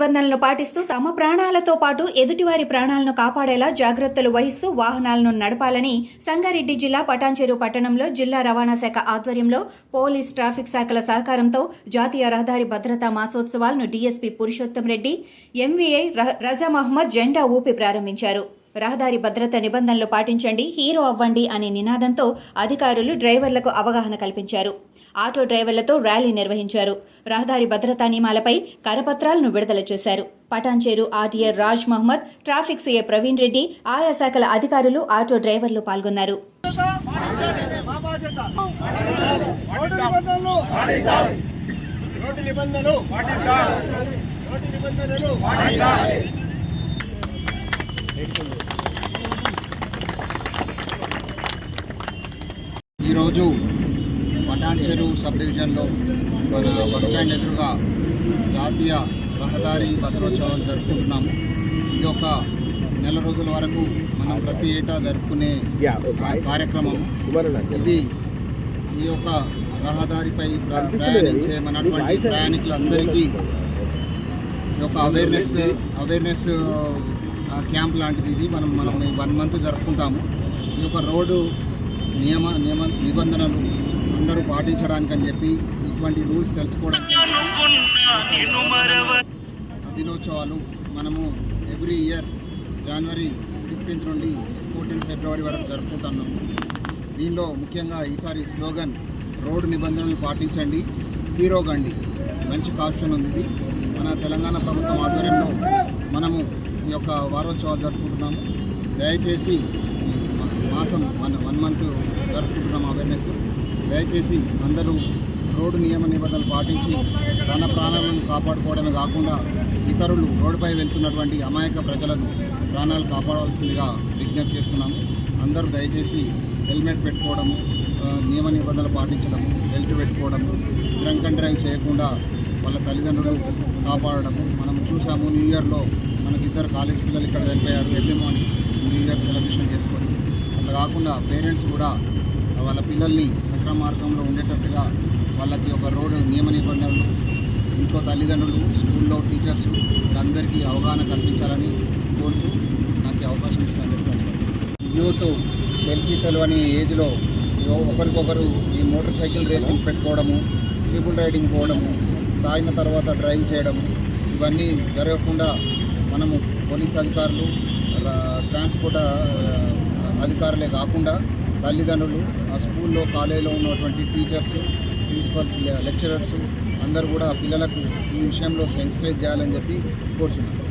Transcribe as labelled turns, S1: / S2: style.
S1: నిబంధనలను పాటిస్తూ తమ ప్రాణాలతో పాటు ఎదుటివారి ప్రాణాలను కాపాడేలా జాగ్రత్తలు వహిస్తూ వాహనాలను నడపాలని సంగారెడ్డి జిల్లా పటాన్చెరు పట్టణంలో జిల్లా రవాణా శాఖ ఆధ్వర్యంలో పోలీస్ ట్రాఫిక్ శాఖల సహకారంతో జాతీయ రహదారి భద్రతా మాసోత్సవాలను డీఎస్పీ పురుషోత్తం రెడ్డి, ఎంవీఐ రజా మహమ్మద్ జెండా ఊపి ప్రారంభించారు. రహదారి భద్రత నిబంధనలు పాటించండి, హీరో అవ్వండి అనే నినాదంతో అధికారులు డ్రైవర్లకు అవగాహన కల్పించారు. ఆటో డ్రైవర్లతో ర్యాలీ నిర్వహించారు. రహదారి భద్రతా నియమాలపై కరపత్రాలను విడుదల చేశారు. Patancheru RTA Raj Mohammed, traffic CA Praveen Reddy, ఆయా శాఖల అధికారులు, ఆటో డ్రైవర్లు పాల్గొన్నారు.
S2: ఈరోజు పటాన్చెరు సబ్ డివిజన్లో మన బస్టాండ్ ఎదురుగా జాతీయ రహదారి భద్రోత్సవాలు జరుపుకుంటున్నాము. ఇది ఒక నెల రోజుల వరకు మనం ప్రతి ఏటా జరుపుకునే కార్యక్రమం. ఇది ఈ యొక్క రహదారిపై ప్రయాణించే మనటువంటి ప్రయాణికులందరికీ ఈ యొక్క అవేర్నెస్ క్యాంప్ లాంటిది. ఇది మనం 1 మంత్ జరుపుకుంటాము. ఈ యొక్క రోడ్డు నిబంధనలు అందరూ పాటించడానికి అని చెప్పి ఇటువంటి రూల్స్ తెలుసుకోవడానికి దినోత్సవాలు మనము ఎవ్రీ ఇయర్ జనవరి 15 నుండి 14 ఫిబ్రవరి వరకు జరుపుకుంటున్నాము. దీనిలో ముఖ్యంగా ఈసారి స్లోగన్ రోడ్డు నిబంధనలు పాటించండి, హీరో గండి. మంచి కాన్సెప్ట్ ఉంది. ఇది మన తెలంగాణ ప్రభుత్వం ఆధ్వర్యంలో మనము ఈ యొక్క వారోత్సవాలు జరుపుకుంటున్నాము. దయచేసి మాసం 1 మంత్ జరుపుకుంటున్నాము అవేర్నెస్. దయచేసి అందరూ రోడ్డు నిబంధనలు పాటించి తన ప్రాణాలను కాపాడుకోవడమే కాకుండా ఇతరులు రోడ్డుపై వెళ్తున్నటువంటి అమాయక ప్రజలను ప్రాణాలు కాపాడవలసిందిగా విజ్ఞప్తి చేస్తున్నాము. అందరూ దయచేసి హెల్మెట్ పెట్టుకోవడము, నిబంధనలు పాటించడము, బెల్ట్ పెట్టుకోవడము, డ్రంక్ అండ్ డ్రైవ్ చేయకుండా వాళ్ళ తల్లిదండ్రులు కాపాడడము. మనం చూసాము, న్యూ ఇయర్లో మనకి 2 కాలేజ్ పిల్లలు ఇక్కడ చనిపోయారు early morning new year celebration చేసుకొని. అట్లా కాకుండా పేరెంట్స్ కూడా వాళ్ళ పిల్లల్ని సక్రమ మార్గంలో ఉండేటట్టుగా వాళ్ళకి ఒక రోడ్డు నిబంధనలు ఇంట్లో తల్లిదండ్రులు, స్కూల్లో టీచర్స్ వీళ్ళందరికీ అవగాహన కల్పించాలని కోరుచు నాకు అవకాశం ఇచ్చిన అందరికీ ధన్యవాదాలు. యూత్ తెలిసి తెలియని ఏజ్లో ఒకరికొకరు ఈ మోటార్ సైకిల్ రేసింగ్ పెట్టుకోవడము, ట్రిపుల్ రైడింగ్ పోవడము, తాగిన తర్వాత డ్రైవ్ చేయడము, ఇవన్నీ జరగకుండా మనము పోలీస్ అధికారులు, ట్రాన్స్పోర్ట్ అధికారులే కాకుండా తల్లిదండ్రులు, ఆ స్కూల్లో కాలేజీలో ఉన్నటువంటి టీచర్స్, ప్రిన్సిపల్స్, లెక్చరర్స్ అందరూ కూడా పిల్లలకు ఈ విషయంలో సెన్సిటైజ్ చేయాలని చెప్పి కోరుచున్నాను.